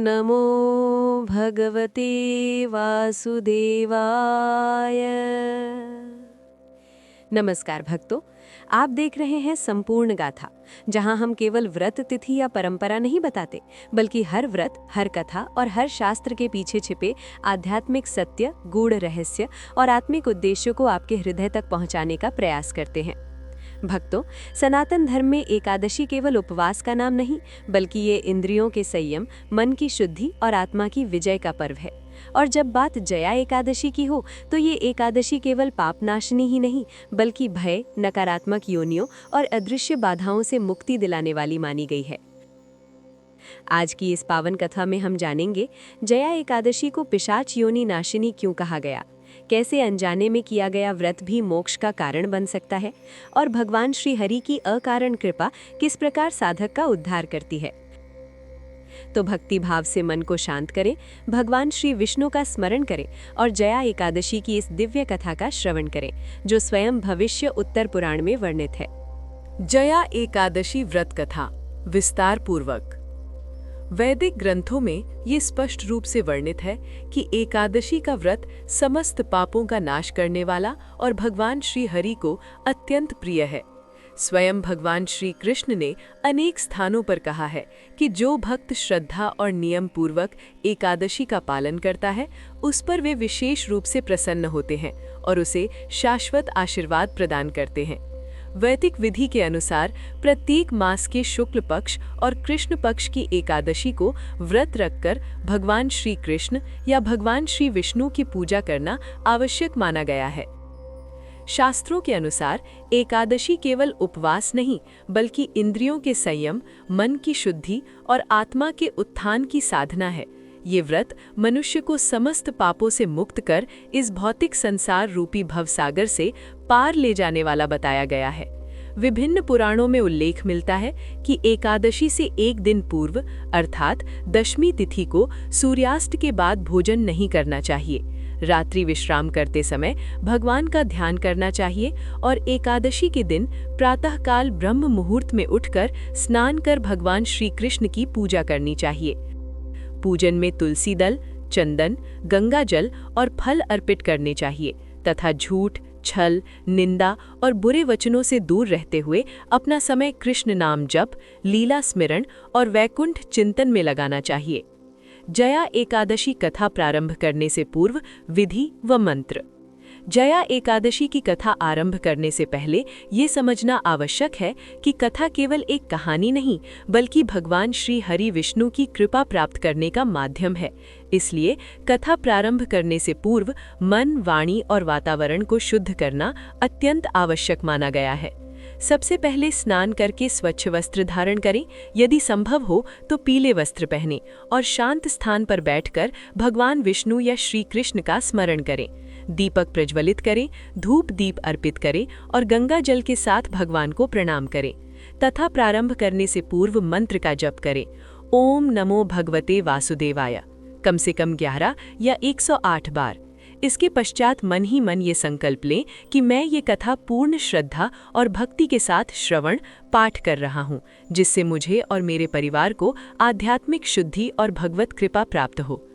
नमो भगवते वासुदेवाय। नमस्कार भक्तों, आप देख रहे हैं संपूर्ण गाथा, जहां हम केवल व्रत, तिथि या परंपरा नहीं बताते, बल्कि हर व्रत, हर कथा और हर शास्त्र के पीछे छिपे आध्यात्मिक सत्य, गूढ़ रहस्य और आत्मिक उद्देश्यों को आपके हृदय तक पहुंचाने का प्रयास करते हैं। भक्तों, सनातन धर्म में एकादशी केवल उपवास का नाम नहीं, बल्कि ये इंद्रियों के संयम, मन की शुद्धि और आत्मा की विजय का पर्व है। और जब बात जया एकादशी की हो, तो ये एकादशी केवल पापनाशनी ही नहीं, बल्कि भय, नकारात्मक योनियों और अदृश्य बाधाओं से मुक्ति दिलाने वाली मानी गई है। आज की इस पावन कथा में हम जानेंगे, जया एकादशी को पिशाच योनि नाशिनी क्यों कहा गया, कैसे अनजाने में किया गया व्रत भी मोक्ष का कारण बन सकता है, और भगवान श्री हरि की अकारण कृपा किस प्रकार साधक का उद्धार करती है। तो भक्ति भाव से मन को शांत करें, भगवान श्री विष्णु का स्मरण करें और जया एकादशी की इस दिव्य कथा का श्रवण करें, जो स्वयं भविष्य उत्तर पुराण में वर्णित है। जया एकादशी व्रत कथा विस्तार पूर्वक। वैदिक ग्रंथों में ये स्पष्ट रूप से वर्णित है कि एकादशी का व्रत समस्त पापों का नाश करने वाला और भगवान श्री हरि को अत्यंत प्रिय है। स्वयं भगवान श्री कृष्ण ने अनेक स्थानों पर कहा है कि जो भक्त श्रद्धा और नियम पूर्वक एकादशी का पालन करता है, उस पर वे विशेष रूप से प्रसन्न होते हैं और उसे शाश्वत आशीर्वाद प्रदान करते हैं। वैदिक विधि के अनुसार प्रत्येक मास के शुक्ल पक्ष और कृष्ण पक्ष की एकादशी को व्रत रखकर भगवान श्री कृष्ण या भगवान श्री विष्णु की पूजा करना आवश्यक माना गया है। शास्त्रों के अनुसार एकादशी केवल उपवास नहीं, बल्कि इंद्रियों के संयम, मन की शुद्धि और आत्मा के उत्थान की साधना है। ये व्रत मनुष्य को समस्त पापों से मुक्त कर इस भौतिक संसार रूपी भवसागर से पार ले जाने वाला बताया गया है। विभिन्न पुराणों में उल्लेख मिलता है कि एकादशी से एक दिन पूर्व अर्थात दशमी तिथि को सूर्यास्त के बाद भोजन नहीं करना चाहिए। रात्रि विश्राम करते समय भगवान का ध्यान करना चाहिए और एकादशी के दिन प्रातःकाल ब्रह्म मुहूर्त में उठकर स्नान कर भगवान श्री कृष्ण की पूजा करनी चाहिए। पूजन में तुलसी दल, चंदन, गंगा जल और फल अर्पित करने चाहिए तथा झूठ, छल, निंदा और बुरे वचनों से दूर रहते हुए अपना समय कृष्ण नाम जप, लीला स्मरण और वैकुंठ चिंतन में लगाना चाहिए। जया एकादशी कथा प्रारंभ करने से पूर्व विधि व मंत्र। जया एकादशी की कथा आरंभ करने से पहले ये समझना आवश्यक है कि कथा केवल एक कहानी नहीं, बल्कि भगवान श्री हरि विष्णु की कृपा प्राप्त करने का माध्यम है। इसलिए कथा प्रारंभ करने से पूर्व मन, वाणी और वातावरण को शुद्ध करना अत्यंत आवश्यक माना गया है। सबसे पहले स्नान करके स्वच्छ वस्त्र धारण करें, यदि संभव हो तो पीले वस्त्र पहनें और शांत स्थान पर बैठकर भगवान विष्णु या श्री कृष्ण का स्मरण करें। दीपक प्रज्वलित करें, धूप दीप अर्पित करें और गंगा जल के साथ भगवान को प्रणाम करें तथा प्रारंभ करने से पूर्व मंत्र का जप करें, ओम नमो भगवते वासुदेवाय, कम से कम 11 या 108 बार। इसके पश्चात मन ही मन ये संकल्प लें कि मैं ये कथा पूर्ण श्रद्धा और भक्ति के साथ श्रवण पाठ कर रहा हूँ, जिससे मुझे और मेरे परिवार को आध्यात्मिक शुद्धि और भगवत कृपा प्राप्त हो।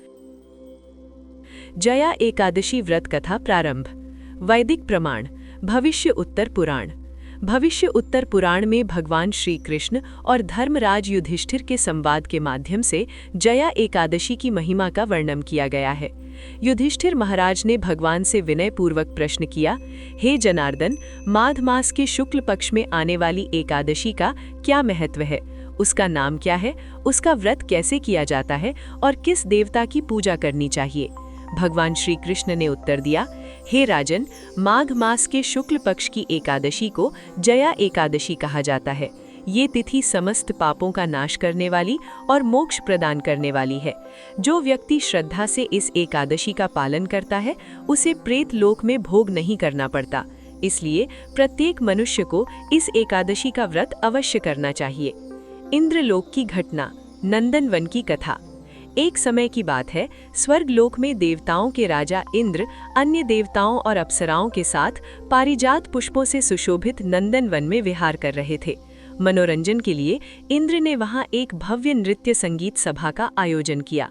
जया एकादशी व्रत कथा प्रारंभ। वैदिक प्रमाण। भविष्य उत्तर पुराण। भविष्य उत्तर पुराण में भगवान श्री कृष्ण और धर्मराज युधिष्ठिर के संवाद के माध्यम से जया एकादशी की महिमा का वर्णन किया गया है। युधिष्ठिर महाराज ने भगवान से विनय पूर्वक प्रश्न किया, हे जनार्दन, माघ मास के शुक्ल पक्ष में आने वाली एकादशी का क्या महत्व है? उसका नाम क्या है? उसका व्रत कैसे किया जाता है और किस देवता की पूजा करनी चाहिए? भगवान श्री कृष्ण ने उत्तर दिया, हे राजन, माघ मास के शुक्ल पक्ष की एकादशी को जया एकादशी कहा जाता है। ये तिथि समस्त पापों का नाश करने वाली और मोक्ष प्रदान करने वाली है। जो व्यक्ति श्रद्धा से इस एकादशी का पालन करता है, उसे प्रेत लोक में भोग नहीं करना पड़ता। इसलिए प्रत्येक मनुष्य को इस एकादशी का व्रत अवश्य करना चाहिए। इंद्रलोक की घटना। नंदनवन की कथा। एक समय की बात है, स्वर्ग लोक में देवताओं के राजा इंद्र अन्य देवताओं और अप्सराओं के साथ पारिजात पुष्पों से सुशोभित नंदनवन में विहार कर रहे थे। मनोरंजन के लिए इंद्र ने वहां एक भव्य नृत्य संगीत सभा का आयोजन किया।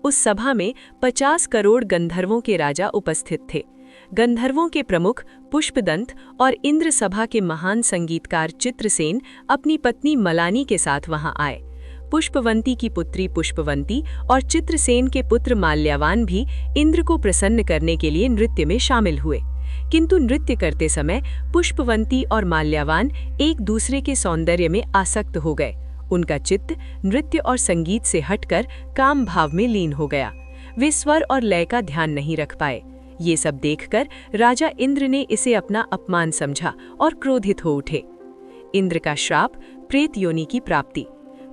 उस सभा में 50 करोड़ गंधर्वों के राजा उपस्थित थे। गंधर्वों के प्रमुख पुष्पदंत और इंद्र सभा के महान संगीतकार चित्रसेन अपनी पत्नी मलानी के साथ वहां आए। पुष्पवंती की पुत्री पुष्पवंती और चित्रसेन के पुत्र माल्यावान भी इंद्र को प्रसन्न करने के लिए नृत्य में शामिल हुए। किंतु नृत्य करते समय पुष्पवंती और माल्यावान एक दूसरे के सौंदर्य में आसक्त हो गए। उनका चित्त नृत्य और संगीत से हटकर काम भाव में लीन हो गया। वे स्वर और लय का ध्यान नहीं रख पाए। ये सब देखकर राजा इंद्र ने इसे अपना अपमान समझा और क्रोधित हो उठे। इंद्र का श्राप, प्रेत योनि की प्राप्ति।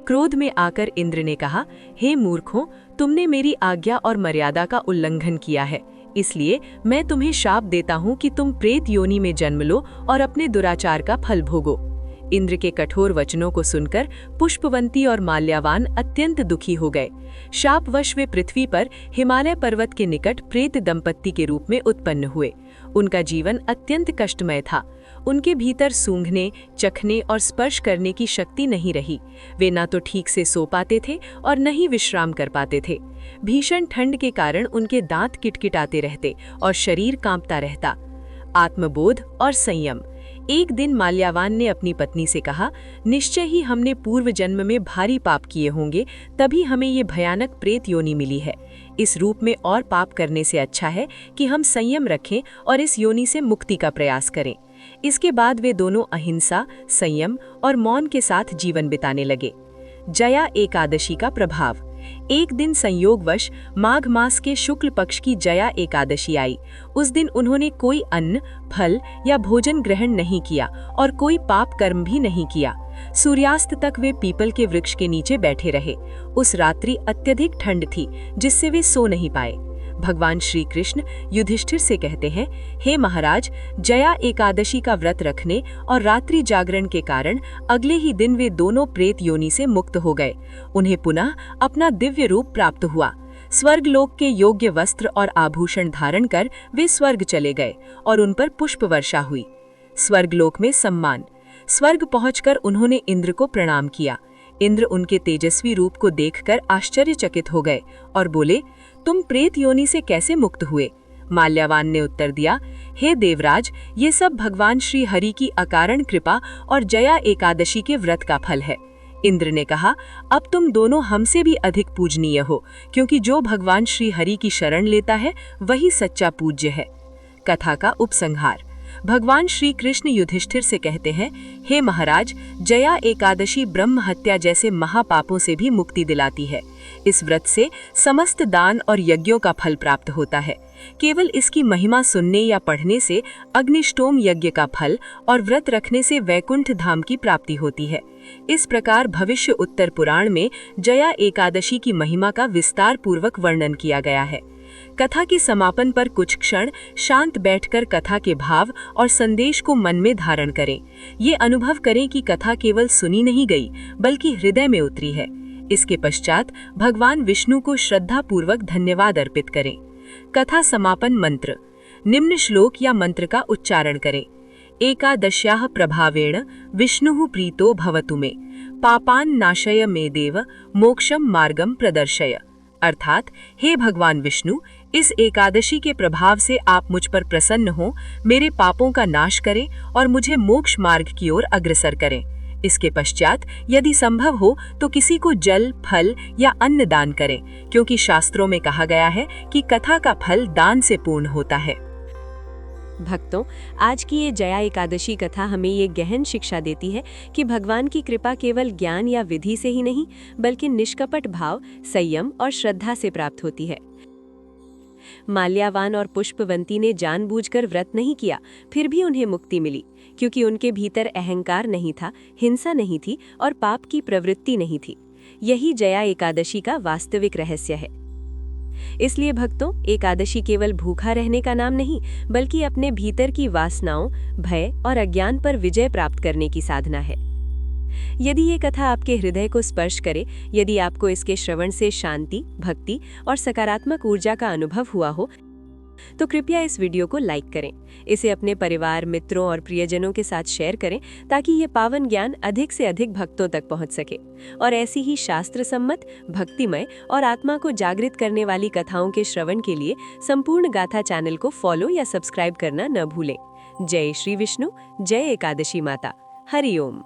क्रोध में आकर इंद्र ने कहा, हे मूर्खों, तुमने मेरी आज्ञा और मर्यादा का उल्लंघन किया है, इसलिए मैं तुम्हें शाप देता हूँ कि तुम प्रेत योनि में जन्म लो और अपने दुराचार का फल भोगो। इंद्र के कठोर वचनों को सुनकर पुष्पवंती और माल्यावान अत्यंत दुखी हो गए। शापवश वे पृथ्वी पर हिमालय पर्वत के निकट प्रेत दंपत्ति के रूप में उत्पन्न हुए। उनका जीवन अत्यंत कष्टमय था। उनके भीतर सूंघने, चखने और स्पर्श करने की शक्ति नहीं रही। वे न तो ठीक से सो पाते थे और न ही विश्राम कर पाते थे। भीषण ठंड के कारण उनके दांत किटकिटाते रहते और शरीर कांपता रहता। आत्मबोध और संयम। एक दिन माल्यावान ने अपनी पत्नी से कहा, निश्चय ही हमने पूर्व जन्म में भारी पाप किए होंगे, तभी हमें ये भयानक प्रेत योनि मिली है। इस रूप में और पाप करने से अच्छा है कि हम संयम रखें और इस योनि से मुक्ति का प्रयास करें। इसके बाद वे दोनों अहिंसा, संयम और मौन के साथ जीवन बिताने लगे। जया एकादशी का प्रभाव। एक दिन संयोगवश माघ मास के शुक्ल पक्ष की जया एकादशी आई। उस दिन उन्होंने कोई अन्न, फल या भोजन ग्रहण नहीं किया और कोई पाप कर्म भी नहीं किया। सूर्यास्त तक वे पीपल के वृक्ष के नीचे बैठे रहे। उस रात्रि अत्यधिक ठंड थी, जिससे वे सो नहीं पाए। भगवान श्री कृष्ण युधिष्ठिर से कहते हैं, हे महाराज, जया एकादशी का व्रत रखने और रात्रि जागरण के कारण अगले ही दिन वे दोनों प्रेत योनि से मुक्त हो गए। उन्हें पुनः अपना दिव्य रूप प्राप्त हुआ। स्वर्गलोक के योग्य वस्त्र और आभूषण धारण कर वे स्वर्ग चले गए और उन पर पुष्प वर्षा हुई। स्वर्गलोक में सम्मान। स्वर्ग पहुंचकर उन्होंने इंद्र को प्रणाम किया। इंद्र उनके तेजस्वी रूप को देखकर आश्चर्यचकित हो गए और बोले, तुम प्रेत योनि से कैसे मुक्त हुए? माल्यावान ने उत्तर दिया, हे देवराज, ये सब भगवान श्री हरि की अकारण कृपा और जया एकादशी के व्रत का फल है। इंद्र ने कहा, अब तुम दोनों हमसे भी अधिक पूजनीय हो, क्योंकि जो भगवान श्री हरि की शरण लेता है वही सच्चा पूज्य है। कथा का उपसंहार। भगवान श्री कृष्ण युधिष्ठिर से कहते हैं, हे महाराज, जया एकादशी ब्रह्म हत्या जैसे महापापों से भी मुक्ति दिलाती है। इस व्रत से समस्त दान और यज्ञों का फल प्राप्त होता है। केवल इसकी महिमा सुनने या पढ़ने से अग्निष्टोम यज्ञ का फल और व्रत रखने से वैकुंठ धाम की प्राप्ति होती है। इस प्रकार भविष्य उत्तर पुराण में जया एकादशी की महिमा का विस्तार पूर्वक वर्णन किया गया है। कथा के समापन पर कुछ क्षण शांत बैठकर कथा के भाव और संदेश को मन में धारण करें। ये अनुभव करें कि कथा केवल सुनी नहीं गई, बल्कि हृदय में उतरी है। इसके पश्चात भगवान विष्णु को श्रद्धा पूर्वक धन्यवाद अर्पित करें। कथा समापन मंत्र। निम्न श्लोक या मंत्र का उच्चारण करें। एकादश्याः प्रभावेण विष्णुः प्रीतो भवतु मे, पापान् नाशय मे देव, मोक्षम मार्गम प्रदर्शय। अर्थात, हे भगवान विष्णु, इस एकादशी के प्रभाव से आप मुझ पर प्रसन्न हो, मेरे पापों का नाश करें और मुझे मोक्ष मार्ग की ओर अग्रसर करें। इसके पश्चात यदि संभव हो तो किसी को जल, फल या अन्न दान करें, क्योंकि शास्त्रों में कहा गया है कि कथा का फल दान से पूर्ण होता है। भक्तों, आज की ये जया एकादशी कथा हमें ये गहन शिक्षा देती है कि भगवान की कृपा केवल ज्ञान या विधि से ही नहीं, बल्कि निष्कपट भाव, संयम और श्रद्धा से प्राप्त होती है। माल्यावान और पुष्पवंती ने जानबूझकर व्रत नहीं किया, फिर भी उन्हें मुक्ति मिली, क्योंकि उनके भीतर अहंकार नहीं था, हिंसा नहीं थी और पाप की प्रवृत्ति नहीं थी। यही जया एकादशी का वास्तविक रहस्य है। इसलिए भक्तों, एकादशी केवल भूखा रहने का नाम नहीं, बल्कि अपने भीतर की वासनाओं, भय और अज्ञान पर विजय प्राप्त करने की साधना है। यदि ये कथा आपके हृदय को स्पर्श करे, यदि आपको इसके श्रवण से शांति, भक्ति और सकारात्मक ऊर्जा का अनुभव हुआ हो, तो कृपया इस वीडियो को लाइक करें, इसे अपने परिवार, मित्रों और प्रियजनों के साथ शेयर करें ताकि ये पावन ज्ञान अधिक से अधिक भक्तों तक पहुंच सके। और ऐसी ही शास्त्र सम्मत, भक्तिमय और आत्मा को जागृत करने वाली कथाओं के श्रवण के लिए संपूर्ण गाथा चैनल को फॉलो या सब्सक्राइब करना न भूलें। जय श्री विष्णु, जय एकादशी माता, हरि ओम।